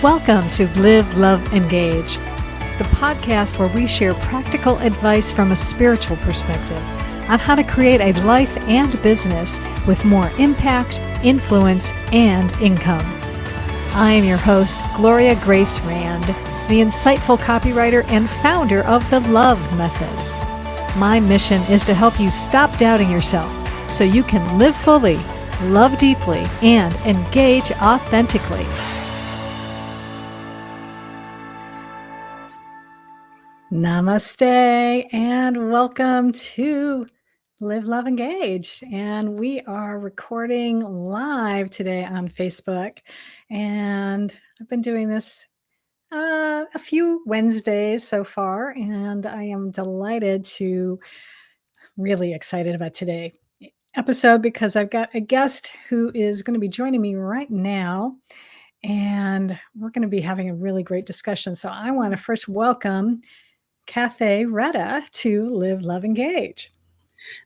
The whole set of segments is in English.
Welcome to Live, Love, Engage, the podcast where we share practical advice from a spiritual perspective on how to create a life and business with more impact, influence, and income. I am your host, Gloria Grace Rand, the insightful copywriter and founder of the L.O.V.E method. My mission is to help you stop doubting yourself so you can live fully, love deeply, and engage authentically. Namaste and welcome to Live, Love, Engage. And we are recording live today on Facebook. And I've been doing this a few Wednesdays so far, and I am really excited about today's episode because I've got a guest who is going to be joining me right now. And we're going to be having a really great discussion. So I want to first welcome Cathay Reta to Live, Love, Engage.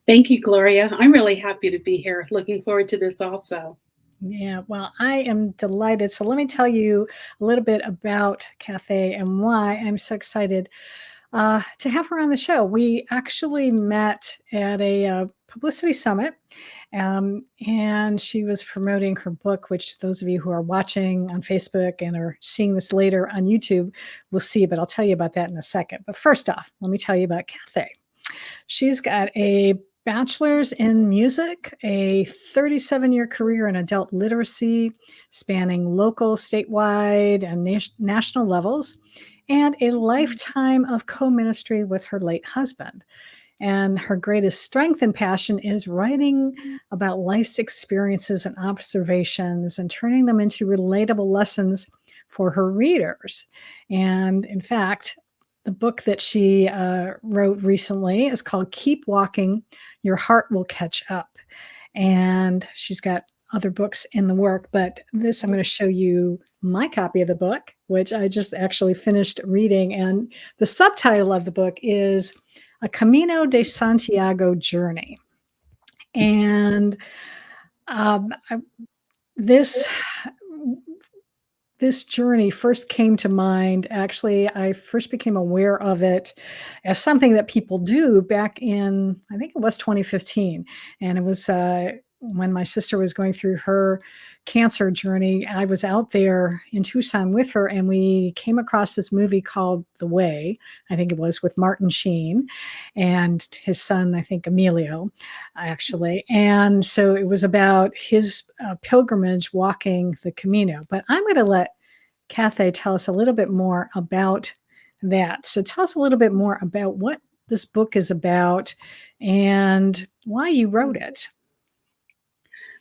Thank you, Gloria. I'm really happy to be here. Looking forward to this also. Yeah, well, I am delighted. So let me tell you a little bit about Cathay and why I'm so excited to have her on the show. We actually met at a publicity summit, and she was promoting her book, which those of you who are watching on Facebook and are seeing this later on YouTube will see, but I'll tell you about that in a second. But first off, let me tell you about Cathay. She's got a bachelor's in music, a 37-year career in adult literacy, spanning local, statewide, and national levels, and a lifetime of co-ministry with her late husband. And her greatest strength and passion is writing about life's experiences and observations and turning them into relatable lessons for her readers. And in fact, the book that she wrote recently is called Keep Walking, Your Heart Will Catch Up. And she's got other books in the work, but this, I'm going to show you my copy of the book, which I just actually finished reading. And the subtitle of the book is A Camino De Santiago Journey. And this journey first came to mind. Actually, I first became aware of it as something that people do back in, I think it was 2015. And it was when my sister was going through her cancer journey. I was out there in Tucson with her, and we came across this movie called L.O.V.E, I think it was, with Martin Sheen and his son, I think Emilio, actually. And so it was about his pilgrimage walking the Camino. But I'm going to let Cathay tell us a little bit more about that. So tell us a little bit more about what this book is about and why you wrote it.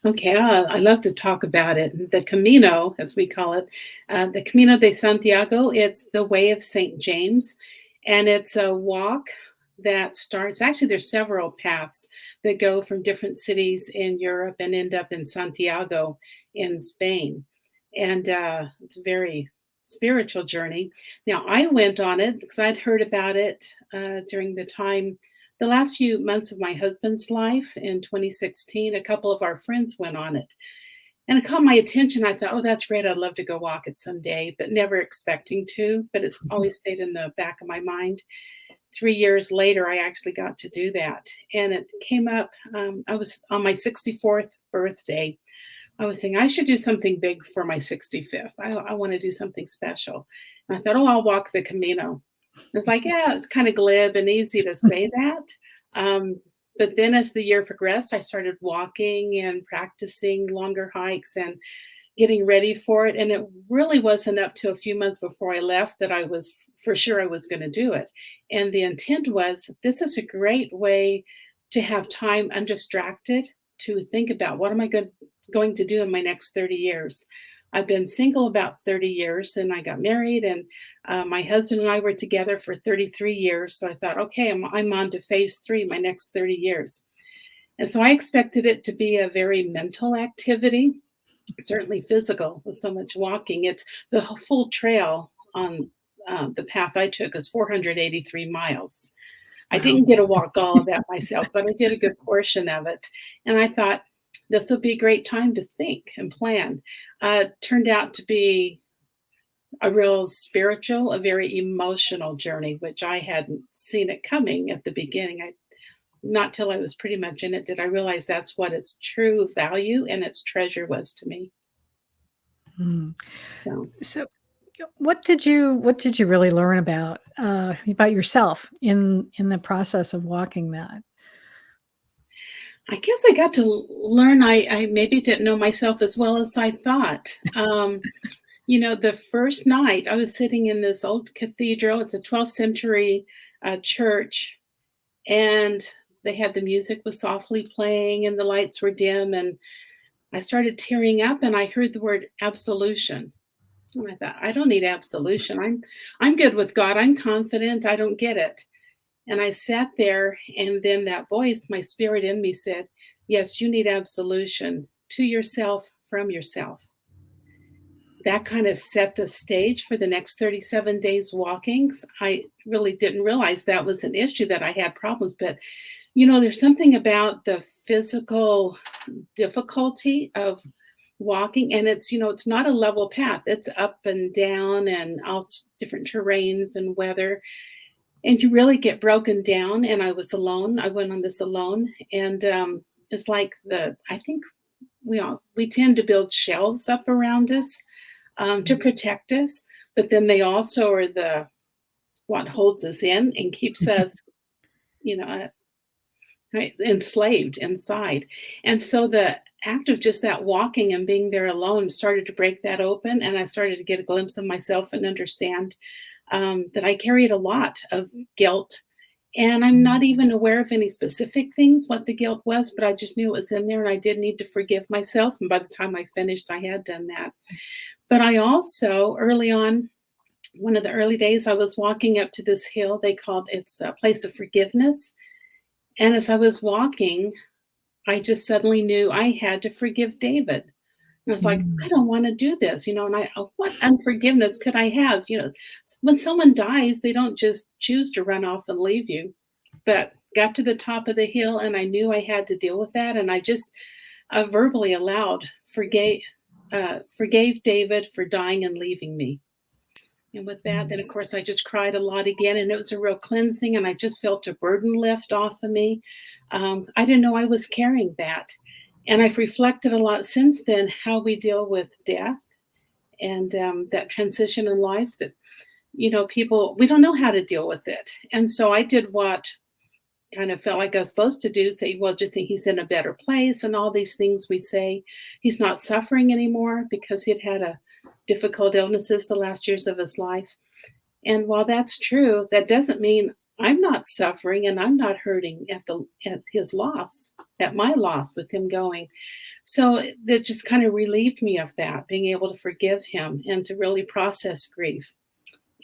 Okay, I love to talk about it. The Camino, as we call it, the Camino de Santiago, it's the way of St. James. And it's a walk that starts, actually there's several paths that go from different cities in Europe and end up in Santiago in Spain. And it's a very spiritual journey. Now, I went on it because I'd heard about it during the last few months of my husband's life in 2016. A couple of our friends went on it. And it caught my attention. I thought, oh, that's great. I'd love to go walk it someday, but never expecting to. But it's always stayed in the back of my mind. 3 years later, I actually got to do that. And it came up, I was on my 64th birthday. I was saying I should do something big for my 65th. I want to do something special. And I thought, oh, I'll walk the Camino. It's like, yeah, it's kind of glib and easy to say that. But then as the year progressed, I started walking and practicing longer hikes and getting ready for it. And it really wasn't up to a few months before I left that I was for sure I was going to do it. And the intent was, this is a great way to have time undistracted to think about what am I going to do in my next 30 years. I've been single about 30 years and I got married, and my husband and I were together for 33 years. So I thought, okay, I'm on to phase 3, my next 30 years. And so I expected it to be a very mental activity, certainly physical with so much walking. It's the full trail on the path I took is 483 miles. I didn't get to walk all of that myself, but I did a good portion of it. And I thought, this will be a great time to think and plan. Turned out to be a real spiritual, a very emotional journey, which I hadn't seen it coming at the beginning. Not till I was pretty much in it did I realize that's what its true value and its treasure was to me. Mm. So So, what did you really learn about yourself in the process of walking that? I guess I got to learn I maybe didn't know myself as well as I thought. The first night I was sitting in this old cathedral. It's a 12th century church, and they had the music was softly playing and the lights were dim, and I started tearing up and I heard the word absolution. And I thought, I don't need absolution. I'm good with God. I'm confident. I don't get it. And I sat there, and then that voice, my spirit in me said, yes, you need absolution to yourself from yourself. That kind of set the stage for the next 37 days walkings. I really didn't realize that was an issue, that I had problems. But, there's something about the physical difficulty of walking, and it's not a level path. It's up and down and all different terrains and weather. And you really get broken down. And I was alone. I went on this alone. And it's like I think we tend to build shells up around us to protect us. But then they also are what holds us in and keeps us, right, enslaved inside. And so the act of just that walking and being there alone started to break that open. And I started to get a glimpse of myself and understand that I carried a lot of guilt. And I'm not even aware of any specific things, what the guilt was, but I just knew it was in there and I did need to forgive myself. And by the time I finished, I had done that. But I also, early on, one of the early days, I was walking up to this hill. It's a place of forgiveness. And as I was walking, I just suddenly knew I had to forgive David. And I was like, I don't want to do this, and what unforgiveness could I have? When someone dies, they don't just choose to run off and leave you. But got to the top of the hill and I knew I had to deal with that. And I just verbally forgave David for dying and leaving me. And with that, then of course I just cried a lot again, and it was a real cleansing, and I just felt a burden lift off of me. I didn't know I was carrying that. And I've reflected a lot since then how we deal with death and that transition in life that, people, we don't know how to deal with it. And so I did what kind of felt like I was supposed to do, say, well, just think he's in a better place and all these things we say. He's not suffering anymore because he'd had a difficult illnesses the last years of his life. And while that's true, that doesn't mean I'm not suffering and I'm not hurting at his loss, at my loss with him going. So that just kind of relieved me of that, being able to forgive him and to really process grief.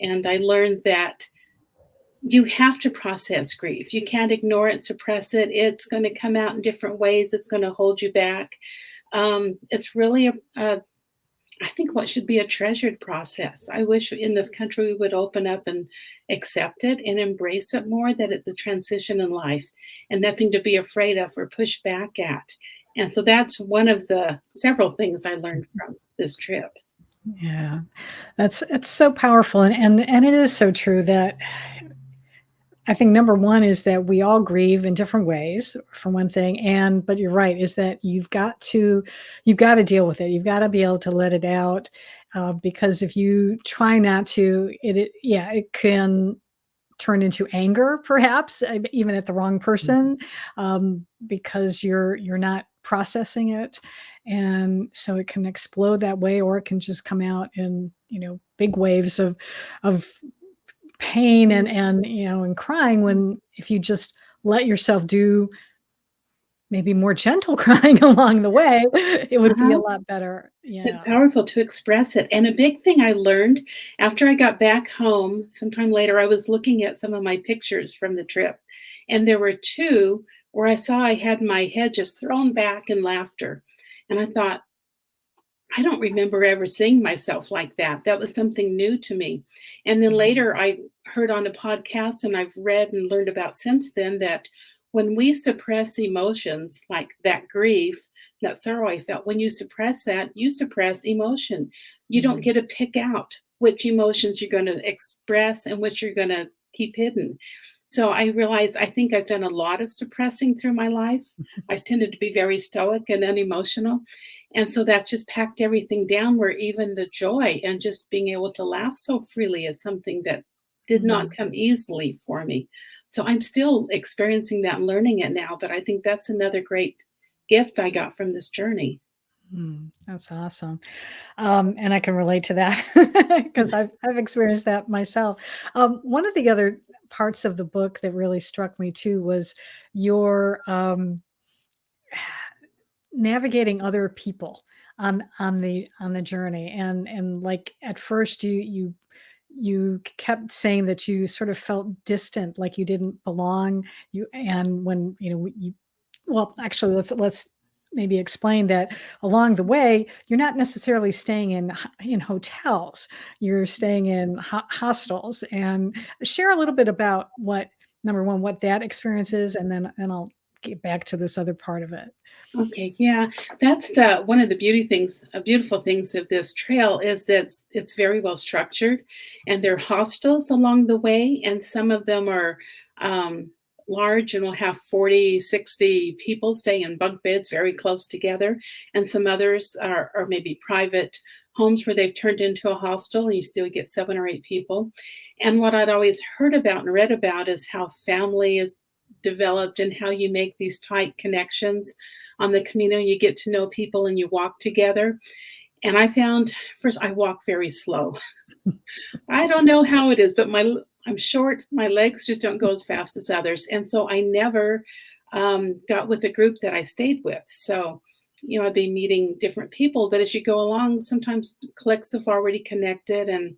And I learned that you have to process grief. You can't ignore it, suppress it. It's going to come out in different ways. It's going to hold you back. It's really I think what should be a treasured process. I wish in this country we would open up and accept it and embrace it more, that it's a transition in life and nothing to be afraid of or push back at. And so that's one of the several things I learned from this trip. Yeah, it's so powerful, and it is so true that I think number one is that we all grieve in different ways, for one thing, but you're right, is that you've got to deal with it. You've got to be able to let it out, because if you try not to, it can turn into anger, perhaps, even at the wrong person, because you're not processing it, and so it can explode that way, or it can just come out in big waves of pain and crying, when if you just let yourself do maybe more gentle crying along the way, it would be a lot better. It's Yeah. powerful to express it. And a big thing I learned after I got back home, sometime later, I was looking at some of my pictures from the trip. And there were two where I saw I had my head just thrown back in laughter. And I thought, I don't remember ever seeing myself like that. That was something new to me. And then later I heard on a podcast, and I've read and learned about since then, that when we suppress emotions like that grief, that sorrow I felt, when you suppress that, you suppress emotion. You don't get to pick out which emotions you're going to express and which you're going to keep hidden. So I realized I think I've done a lot of suppressing through my life. I've tended to be very stoic and unemotional. And so that's just packed everything down, where even the joy and just being able to laugh so freely is something that did not Mm, come easily for me. So I'm still experiencing that and learning it now, but I think that's another great gift I got from this journey. that's awesome. And I can relate to that because I've experienced that myself. One of the other parts of the book that really struck me too was your navigating other people on the journey, and like at first you kept saying that you sort of felt distant, like you didn't belong. You and when you know you well, actually, let's maybe explain that along the way, you're not necessarily staying in hotels. You're staying in hostels, and share a little bit about what number one, what that experience is, and I'll get back to this other part of it. Okay, yeah, that's the one of the beautiful things of this trail is that it's very well structured, and there are hostels along the way, and some of them are um, large and will have 40, 60 people staying in bunk beds very close together, and some others are maybe private homes where they've turned into a hostel, and you still get 7 or 8 people. And what I'd always heard about and read about is how family is developed and how you make these tight connections on the Camino. You get to know people and you walk together. And I found first I walk very slow. I don't know how it is, but I'm short. My legs just don't go as fast as others, and so I never got with a group that I stayed with. So, I'd be meeting different people, but as you go along, sometimes cliques have already connected, and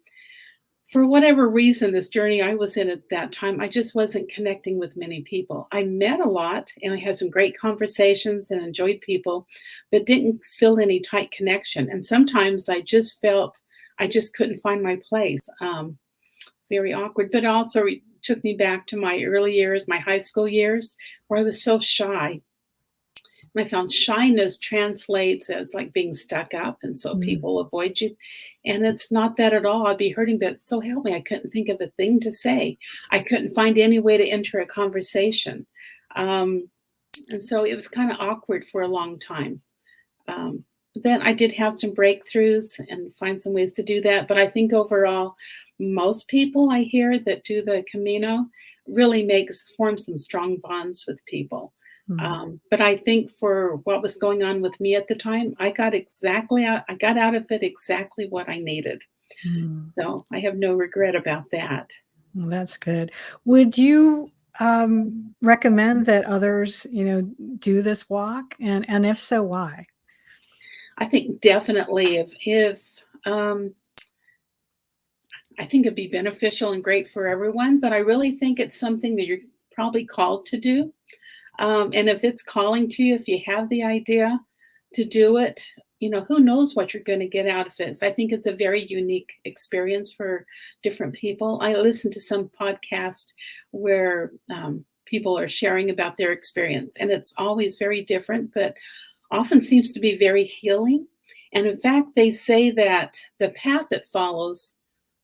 for whatever reason, this journey I was in at that time, I just wasn't connecting with many people. I met a lot and I had some great conversations and enjoyed people, but didn't feel any tight connection. And sometimes I just felt I just couldn't find my place. Very awkward, but also took me back to my early years, my high school years, where I was so shy. And I found shyness translates as like being stuck up, and so Mm, people avoid you. And it's not that at all. I'd be hurting, but so help me, I couldn't think of a thing to say. I couldn't find any way to enter a conversation. Um, and so it was kind of awkward for a long time. But then I did have some breakthroughs and find some ways to do that. But I think overall, most people I hear that do the Camino really form some strong bonds with people. mm, But I think for what was going on with me at the time, I got out of it exactly what I needed. mm. So I have no regret about that. Well, that's good. Would you recommend that others, do this walk? And if so, why? I think definitely if I think it'd be beneficial and great for everyone, but I really think it's something that you're probably called to do. And if it's calling to you, if you have the idea to do it, who knows what you're going to get out of it. So I think it's a very unique experience for different people. I listen to some podcast where people are sharing about their experience, and it's always very different, but often seems to be very healing. And in fact, they say that the path it follows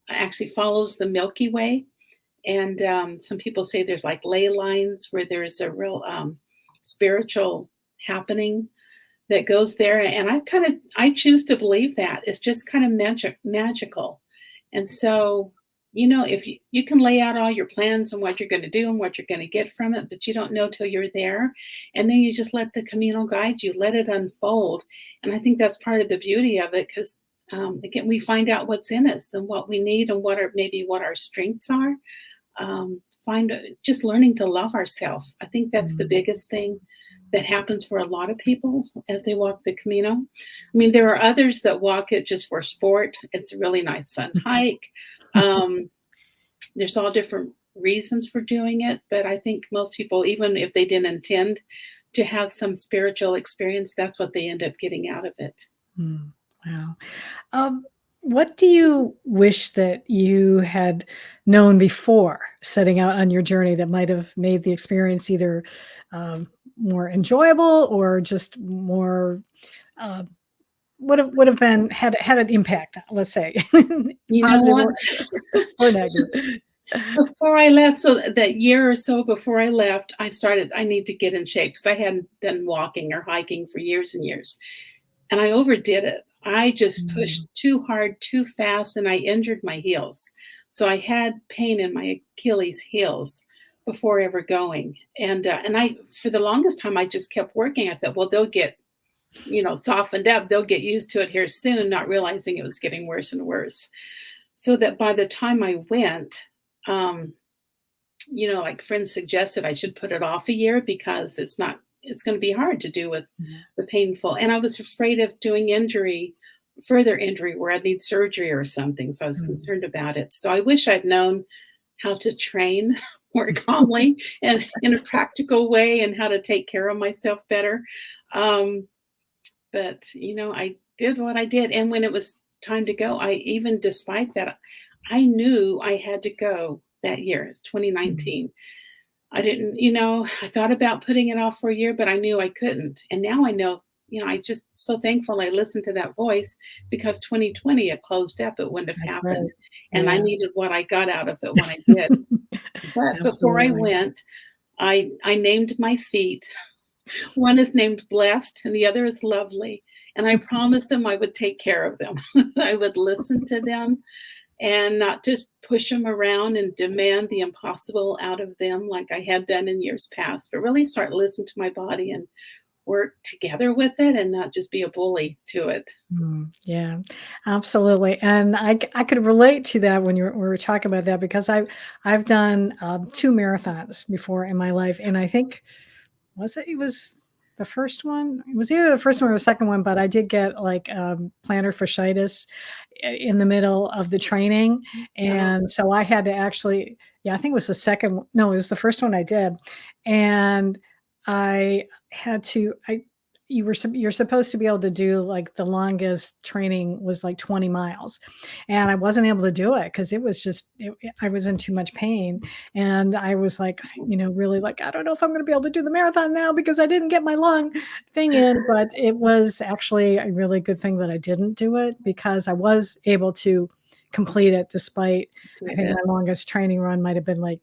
actually follows the Milky Way, and some people say there's like ley lines where there's a real spiritual happening that goes there. And I choose to believe that it's just kind of magical. And so, if you can lay out all your plans and what you're going to do and what you're going to get from it, but you don't know till you're there. And then you just let the Camino guide you, let it unfold. And I think that's part of the beauty of it, because again, we find out what's in us and what we need and what our strengths are. Find just learning to love ourselves. I think that's the Mm, biggest thing that happens for a lot of people as they walk the Camino. I mean, there are others that walk it just for sport. It's a really nice, fun hike. Um, there's all different reasons for doing it, but I think most people, even if they didn't intend to have some spiritual experience, that's what they end up getting out of it. mm. Wow. Um, what do you wish that you had known before setting out on your journey that might have made the experience either more enjoyable or just more uh, would have been had an impact, let's say, You know positive what? or So negative. before I left, so that year or so before I left, I need to get in shape because I hadn't done walking or hiking for years and years. And I overdid it. I just Mm, pushed too hard, too fast, and I injured my heels. So I had pain in my Achilles heels before ever going. And I, for the longest time, I just kept working. I thought, well, they'll get, softened up. They'll get used to it here soon, not realizing it was getting worse and worse. So that by the time I went, um, like friends suggested I should put it off a year because it's going to be hard to do with yeah. the painful. And I was afraid of doing further injury where I'd need surgery or something. So I was Mm. concerned about it. So I wish I'd known how to train more calmly and in a practical way and how to take care of myself better. Um, but I did what I did. And when it was time to go, even despite that, I knew I had to go that year. It's Mm. 2019. I didn't, I thought about putting it off for a year, but I knew I couldn't. And now I know, I just so thankful I listened to that voice because 2020 it closed up, it wouldn't have That's right. happened. And I Yeah. needed what I got out of it when I did. But before I Absolutely. went, I named my feet. One is named Blessed and the other is Lovely. And I promised them I would take care of them. I would listen to them and not just push them around and demand the impossible out of them like I had done in years past, but really start listening to my body and work together with it and not just be a bully to it. Yeah, absolutely. And I could relate to that when we were talking about that because I've done 2 marathons before in my life, and I think it was the first one. It was either the first one or the second one, but I did get like plantar fasciitis in the middle of the training, Wow. and so I had to actually, yeah, I think it was the second. No, it was the first one I did, and I had to. You're supposed to be able to do like the longest training was like 20 miles, and I wasn't able to do it because it was just I was in too much pain, and I was like, really like, I don't know if I'm going to be able to do the marathon now because I didn't get my long thing in. But it was actually a really good thing that I didn't do it because I was able to complete it despite, I Did think my it. longest training run might have been like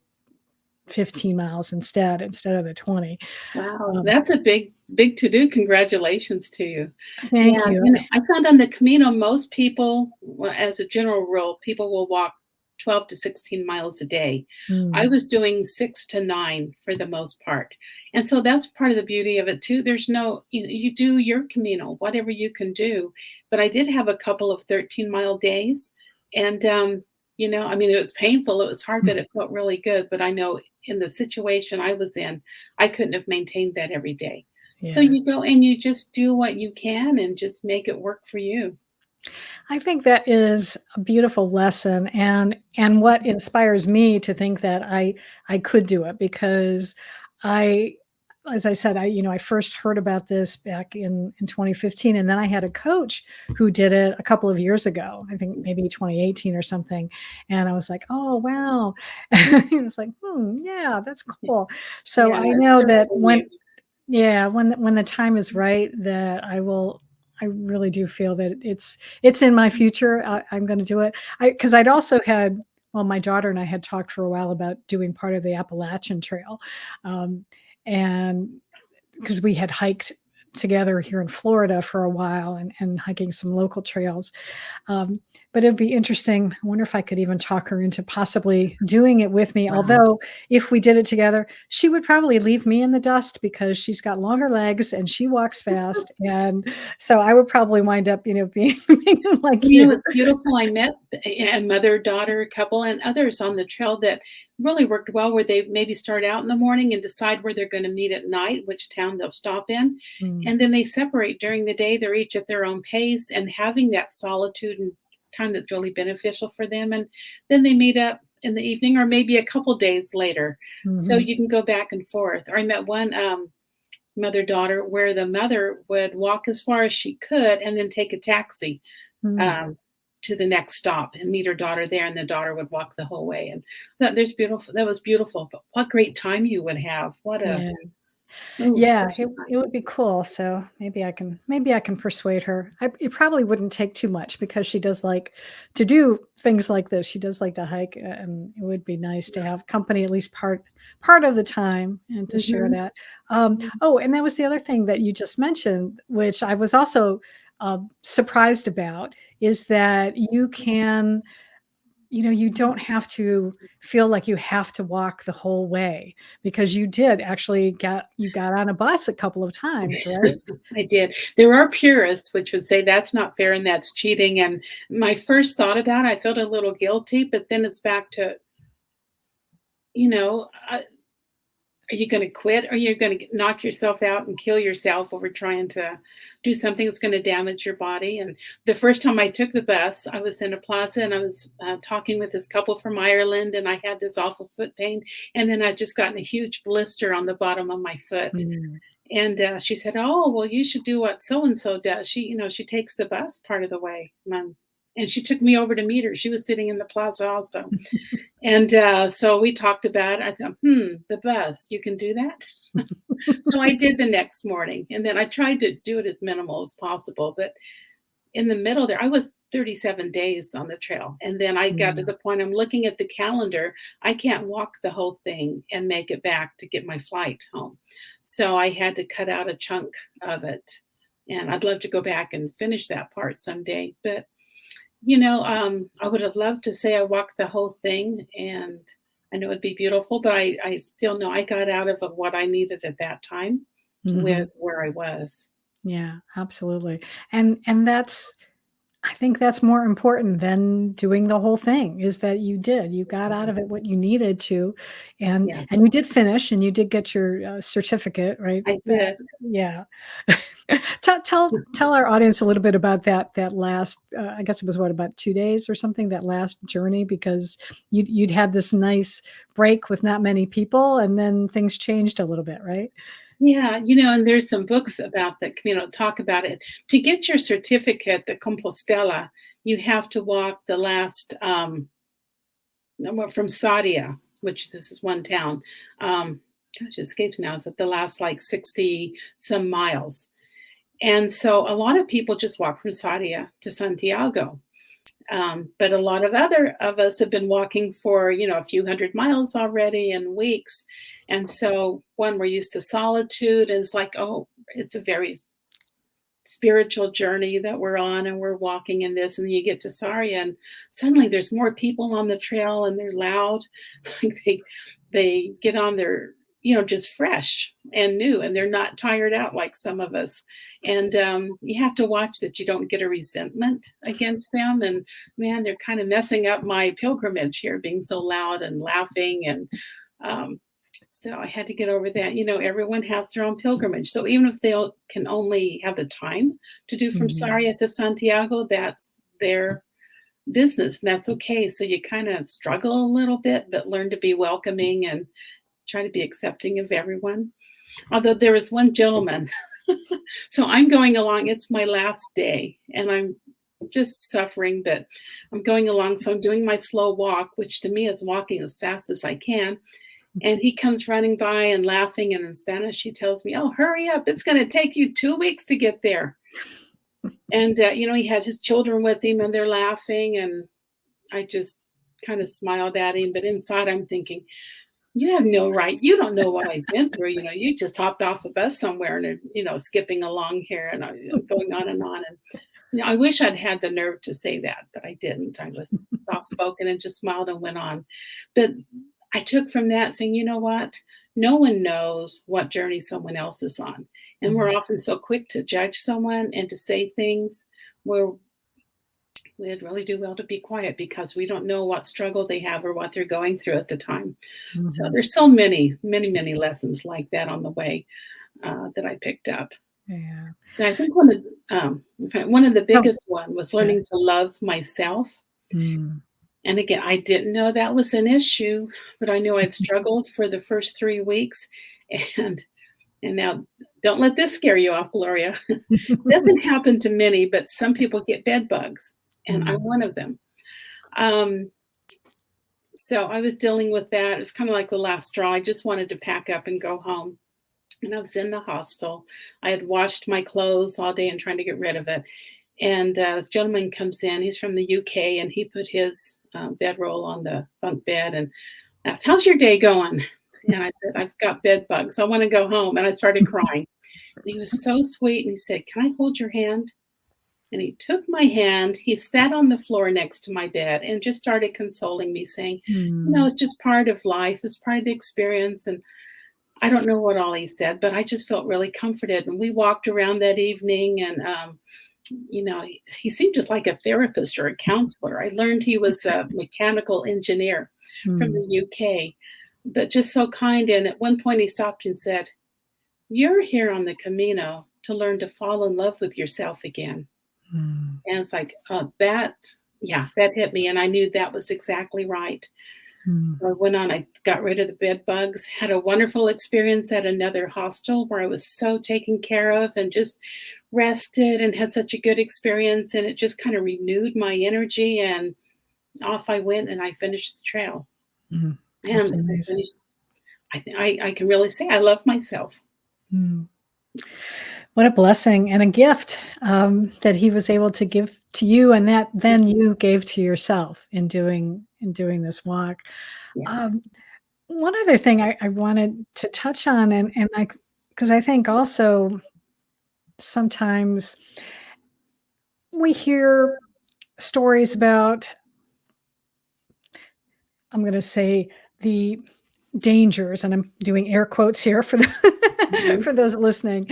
15 miles instead of the 20. Wow. Um, That's a big, big to do. Congratulations to you. thank Yeah. you. I found on the Camino, most people, well, as a general rule, people will walk 12 to 16 miles a day. I Mm, was doing 6 to 9 for the most part. And so that's part of the beauty of it too. There's no, you do your Camino, whatever you can do. But I did have a couple of 13-mile days. And, I mean, it was painful. It was hard, but it felt really good. But I know in the situation I was in, I couldn't have maintained that every day. So yeah. you go and you just do what you can and just make it work for you. I think that is a beautiful lesson and what inspires me to think that I could do it because I as I said, I first heard about this back in 2015, and then I had a coach who did it a couple of years ago, I think maybe 2018 or something. And I was like, oh wow. It was like, yeah, that's cool. So Yeah, I it's know that serving you. yeah, when the time is right, that I really do feel that it's in my future. I'm gonna do it. Because I'd also had well, my daughter and I had talked for a while about doing part of the Appalachian Trail, and because we had hiked together here in Florida for a while and hiking some local trails. Um, but it'd be interesting. I wonder if I could even talk her into possibly doing it with me. Wow. Although, if we did it together, she would probably leave me in the dust because she's got longer legs and she walks fast. And so I would probably wind up, being like you. It's beautiful. I met a mother-daughter couple and others on the trail that really worked well, where they maybe start out in the morning and decide where they're gonna meet at night, which town they'll stop in, Mm, and then they separate during the day. They're each at their own pace and having that solitude and time that's really beneficial for them, and then they meet up in the evening or maybe a couple days later, so mhm, you can go back and forth. Or I met one, mother-daughter where the mother would walk as far as she could and then take a taxi mm. um, to the next stop and meet her daughter there, and the daughter would walk the whole way. And that was beautiful. But what great time you would have! What a Yeah. Oh, Yeah, especially it would be cool. So maybe I can persuade her. It probably wouldn't take too much because she does like to do things like this. She does like to hike, and it would be nice to have company at least part of the time and to share Mhm. that. Oh, and that was the other thing that you just mentioned, which I was also surprised about, is that you don't have to feel like you have to walk the whole way because you did actually got on a bus a couple of times, right? I did. There are purists which would say that's not fair and that's cheating. And my first thought of that, I felt a little guilty, but then it's back to, you know, are you going to quit? Or are you going to knock yourself out and kill yourself over trying to do something that's going to damage your body? And the first time I took the bus, I was in a plaza and I was talking with this couple from Ireland, and I had this awful foot pain. And then I just gotten a huge blister on the bottom of my foot. Mm. And she said, "Oh, well, you should do what so and so does. She takes the bus part of the way." And she took me over to meet her. She was sitting in the plaza also. And so we talked about it. I thought, the bus, you can do that? So I did the next morning. And then I tried to do it as minimal as possible. But in the middle there, I was 37 days on the trail. And then I got to Yeah. the point, I'm looking at the calendar. I can't walk the whole thing and make it back to get my flight home. So I had to cut out a chunk of it. And I'd love to go back and finish that part someday. But I would have loved to say I walked the whole thing, and I know it'd be beautiful, but I still know I got out of what I needed at that time Mhm. with where I was. Yeah, absolutely. And that's I think that's more important than doing the whole thing, is that you got out Mhm. of it what you needed to, Yes, and you did finish, and you did get your, certificate, right? I That did. yeah. Tell our audience a little bit about that last, I guess it was what, about 2 days or something, that last journey, because you'd had this nice break with not many people, and then things changed a little bit, right? Yeah, and there's some books about that, talk about it. To get your certificate, the Compostela, you have to walk the last from Sadia, which this is one town. Gosh, it escapes now. Is it the last like 60 some miles? And so a lot of people just walk from Sadia to Santiago. But a lot of other of us have been walking for, a few hundred miles already in weeks. And so when we're used to solitude, it's like, oh, it's a very spiritual journey that we're on, and we're walking in this, and you get to Saria and suddenly there's more people on the trail and they're loud. Like they get on their, just fresh and new, and they're not tired out like some of us. And you have to watch that you don't get a resentment against them. And man, they're kind of messing up my pilgrimage here, being so loud and laughing. And um, so I had to get over that. Everyone has their own pilgrimage. So even if can only have the time to do from Mhm. Saria to Santiago, that's their business, and that's okay. So you kind of struggle a little bit, but learn to be welcoming and try to be accepting of everyone. Although there was one gentleman, so I'm going along, it's my last day, and I'm just suffering, but I'm going along. So I'm doing my slow walk, which to me is walking as fast as I can. And he comes running by and laughing, and in Spanish, he tells me, "Oh, hurry up. It's going to take you 2 weeks to get there." And, he had his children with him, and they're laughing. And I just kind of smiled at him. But inside, I'm thinking, you have no right. You don't know what I've been through. You just hopped off a bus somewhere and are, skipping along here, and I'm going on and on. And, I wish I'd had the nerve to say that, but I didn't. I was soft spoken and just smiled and went on. But I took from that saying, you know what? No one knows what journey someone else is on. And we're Mhm. often so quick to judge someone and to say things where we'd really do well to be quiet because we don't know what struggle they have or what they're going through at the time. So Mhm. there's so many, many, many lessons like that on the way that I picked up. Yeah. And I think in fact, one of the Oh, biggest one was yeah. learning to love myself. Mm. And again, I didn't know that was an issue, but I knew I'd struggled for the first 3 weeks. And and now, don't let this scare you off, Gloria. It doesn't happen to many, but some people get bed bugs, and I'm Mm. one of them. Um, so I was dealing with that. It was kind of like the last straw. I just wanted to pack up and go home. and I was in the hostel. I had washed my clothes all day and trying to get rid of it. And this gentleman comes in. He's from the UK, and he put his bedroll on the bunk bed and asked, "How's your day going?" And I said, "I've got bed bugs. I want to go home." And I started crying. And he was so sweet, and he said, "Can I hold your hand?" And he took my hand. He sat on the floor next to my bed and just started consoling me, saying, Mm. it's just part of life. It's part of the experience. And I don't know what all he said, but I just felt really comforted. And we walked around that evening, and he seemed just like a therapist or a counselor. I learned he was a mechanical engineer from Mm. the UK, but just so kind. And at one point he stopped and said, "You're here on the Camino to learn to fall in love with yourself again." Mm. And it's like, that hit me. And I knew that was exactly right. Mm. So I went on, I got rid of the bed bugs, had a wonderful experience at another hostel where I was so taken care of and just rested and had such a good experience. And it just kind of renewed my energy. And off I went and I finished the trail. Mm. That's And I amazing. finished, I can really say I love myself. Mm. What a blessing and a gift that he was able to give to you, and that then you gave to yourself in doing this walk. Yeah. Um, One other thing I wanted to touch on, and I because I think also sometimes we hear stories about, I'm going to say, the dangers, and I'm doing air quotes here for the, Mhm. for those listening,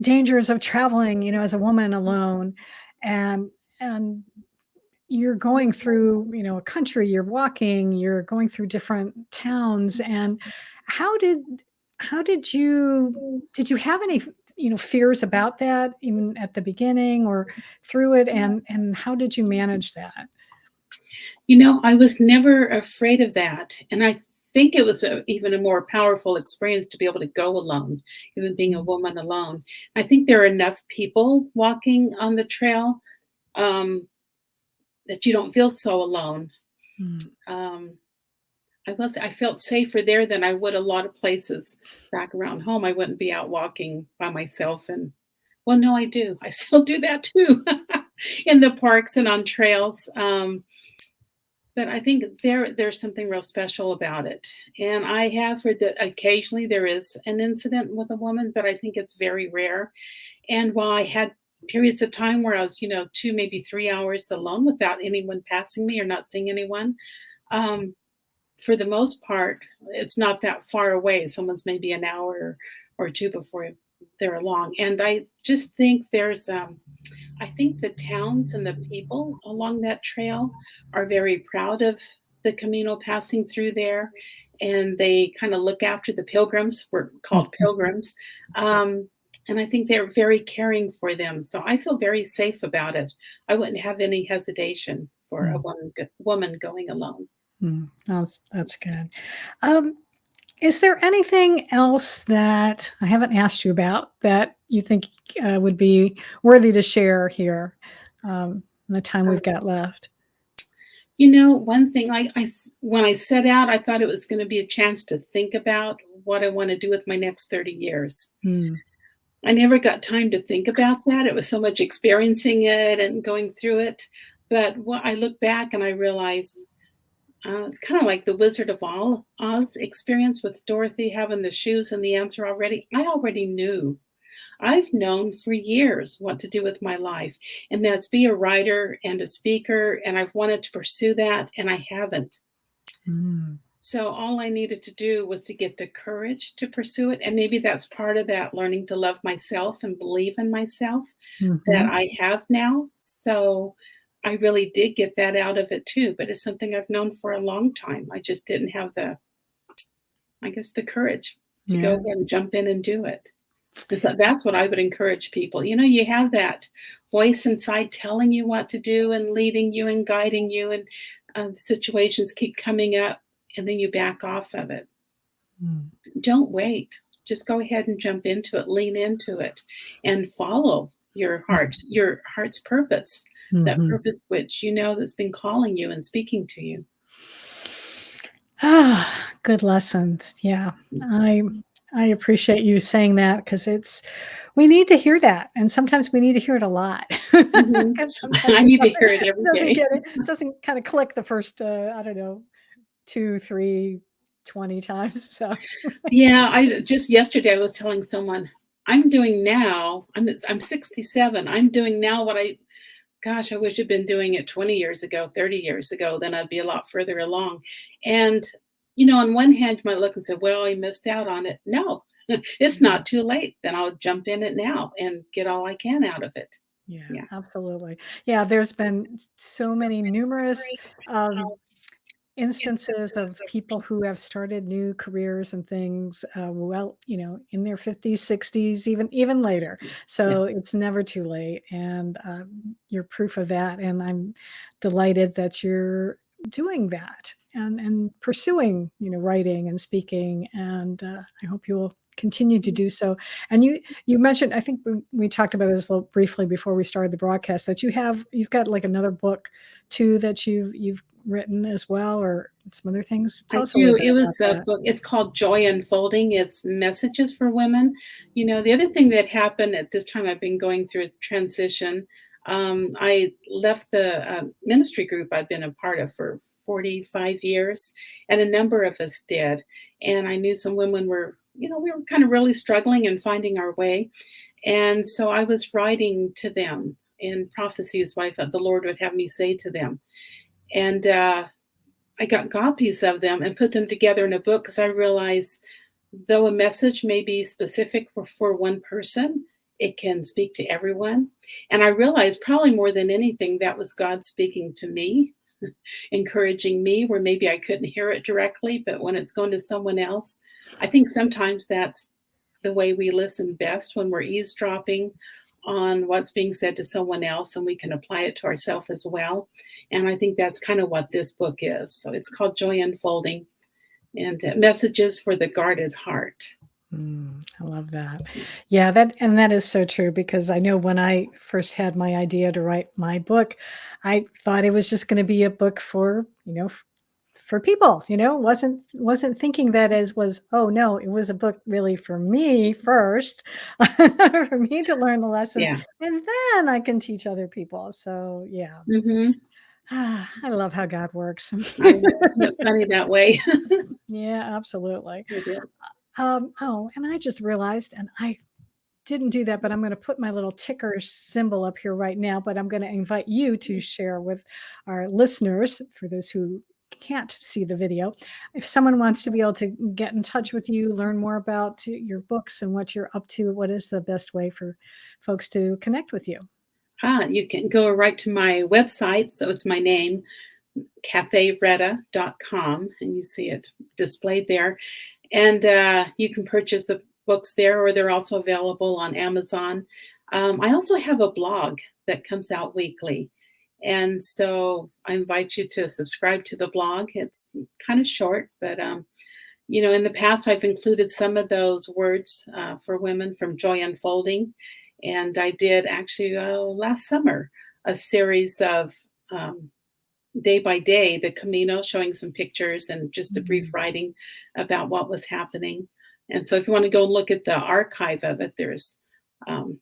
dangers of traveling, as a woman alone, and and you're going through, a country, you're walking, you're going through different towns, and how did you have any, fears about that even at the beginning or through it, and how did you manage that? I was never afraid of that. And I think it was even a more powerful experience to be able to go alone, even being a Mm. woman alone. I think there are enough people walking on the trail um, that you don't feel so alone. Mm. Um, I felt safer there than I would a lot of places back around home. I wouldn't be out walking by myself. And well, no, I do. I still do that too in the parks and on trails. But I think there's something real special about it. And I have heard that occasionally there is an incident with a woman, but I think it's very rare. And while I had periods of time where I was, 2, maybe 3 hours alone without anyone passing me or not seeing anyone, um, for the most part, it's not that far away. Someone's maybe an hour or 2 before they're along. And I just think I think the towns and the people along that trail are very proud of the Camino passing through there, and they kind of look after the pilgrims. We're called pilgrims. And I think they're very caring for them. So I feel very safe about it. I wouldn't have any hesitation for a Mm. woman going alone. Mm. That's good. Um, is there anything else that I haven't asked you about that you think would be worthy to share here in the time we've got left? One thing when I set out, I thought it was going to be a chance to think about what I want to do with my next 30 years. Mm. I never got time to think about that. It was so much experiencing it and going through it. But what I look back and I realize it's kind of like the Wizard of Oz experience with Dorothy having the shoes and the answer already. I already knew. I've known for years what to do with my life, and that's be a writer and a speaker. And I've wanted to pursue that, and I haven't. Mm. So all I needed to do was to get the courage to pursue it. And maybe that's part of that learning to love myself and believe in myself that Mhm. I have now. So I really did get that out of it too. But it's something I've known for a long time. I just didn't have the courage to go Yeah. ahead and jump in and do it. And so that's what I would encourage people. You have that voice inside telling you what to do and leading you and guiding you, and situations keep coming up, and then you back off of it. Mm. Don't wait. Just go ahead and jump into it, lean into it, and follow your heart's purpose, that Mhm. purpose which that's been calling you and speaking to you. Ah, good lessons. Yeah. I I appreciate you saying that because we need to hear that. And sometimes we need to hear it a lot. Mhm. Because sometimes I it need to hear it every doesn't day. get it, doesn't kind of click the first, I don't know, 2, 3, 20 times. So, Yeah, I just yesterday I was telling someone, I'm 67. I'm doing now what I wish I'd been doing it 20 years ago, 30 years ago, then I'd be a lot further along. And, on one hand, you might look and say, well, I missed out on it. No, it's mhm. not too late. Then I'll jump in it now and get all I can out of it. Yeah, Yeah. absolutely. Yeah, there's been so many numerous, um, instances of people who have started new careers and things, well, in their 50s, 60s, even later. So Yes. it's never too late, and you're proof of that. And I'm delighted that you're doing that and pursuing, writing and speaking. And I hope you will continue to do so. And you mentioned, I think we talked about this a little briefly before we started the broadcast, that you've got like another book too that you've written as well, or some other things? Tell I us a little do. bit It about was a that. book. It's called Joy Unfolding. It's messages for women. The other thing that happened at this time, I've been going through a transition. I left the ministry group I've been a part of for 45 years, and a number of us did. And I knew some women we were kind of really struggling and finding our way. And so I was writing to them, and prophecy is what I thought the Lord would have me say to them. And I got copies of them and put them together in a book because I realized though a message may be specific for one person, it can speak to everyone. And I realized probably more than anything, that was God speaking to me, encouraging me where maybe I couldn't hear it directly, but when it's going to someone else, I think sometimes that's the way we listen best when we're eavesdropping on what's being said to someone else and we can apply it to ourselves as well. And I think that's kind of what this book is. So it's called Joy Unfolding and Messages for the Guarded Heart. I love that. Yeah, that is so true because I know when I first had my idea to write my book, I thought it was just going to be a book for, for people, wasn't thinking that it was, oh no, it was a book really for me first, for me to learn the lessons, Yeah. and then I can teach other people. So, yeah. Mm-hmm. I love how God works. I know. Isn't it funny that way? Yeah, absolutely. It is. Oh, and I just realized, and I didn't do that, but I'm going to put my little ticker symbol up here right now. But I'm going to invite you to share with our listeners, for those who can't see the video. If someone wants to be able to get in touch with you, learn more about your books and what you're up to, what is the best way for folks to connect with you? You can go right to my website. So it's my name, cathayreta.com, and you see it displayed there. And you can purchase the books there, or they're also available on Amazon. I also have a blog that comes out weekly. And so I invite you to subscribe to the blog. It's kind of short, but in the past, I've included some of those words for women from Joy Unfolding. And I did actually last summer a series of day by day, the Camino, showing some pictures and just a brief Mhm. writing about what was happening. And so if you want to go look at the archive of it, there's um,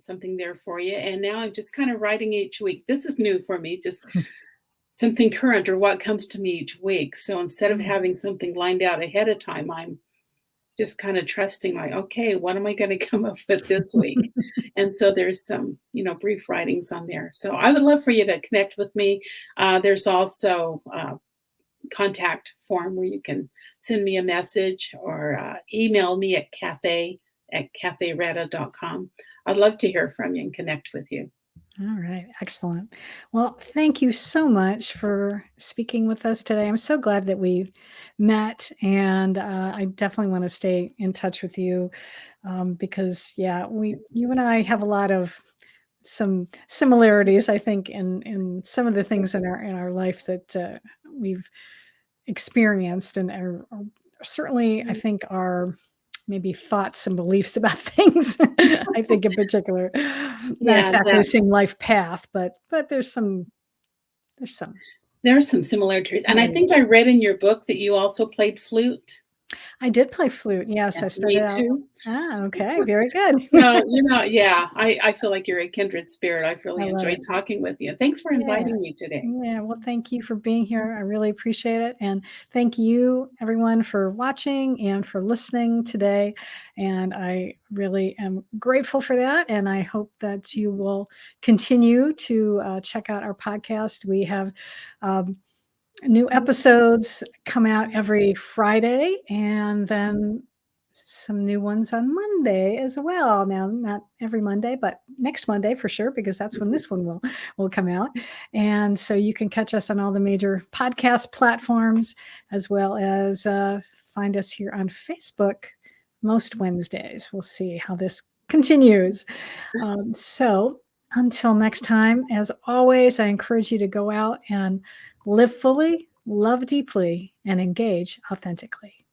something there for you. And now I'm just kind of writing each week. This is new for me, just something current or what comes to me each week. So instead of Mm. having something lined out ahead of time, I'm just kind of trusting, like, okay, what am I going to come up with this week? And so there's some, brief writings on there. So I would love for you to connect with me. There's also contact form where you can send me a message or email me at cathayreta.com. I'd love to hear from you and connect with you. All right, excellent. Well, thank you so much for speaking with us today. I'm so glad that we met, and I definitely want to stay in touch with you because, yeah, you and I have a lot of some similarities, I think, in some of the things in our life that we've experienced, and are certainly, I think, are maybe thoughts and beliefs about things. I think in particular, not Yeah, exactly the that same life path, but there's some there are some similarities. And I similarities. think I read in your book that you also played flute. I did play flute. Yes, Yeah, I started me out. too. Okay, very good. So, yeah, I feel like you're a kindred spirit. I've I really love enjoyed it. talking with you. Thanks for Yeah. inviting me today. Yeah, well, thank you for being here. I really appreciate it. And thank you, everyone, for watching and for listening today. And I really am grateful for that. And I hope that you will continue to check out our podcast. We have um, new episodes come out every Friday, and then some new ones on Monday as well. Now, not every Monday, but next Monday for sure, because that's when this one will come out. And so you can catch us on all the major podcast platforms, as well as find us here on Facebook most Wednesdays. We'll see how this continues. So until next time, as always, I encourage you to go out and live fully, love deeply, and engage authentically.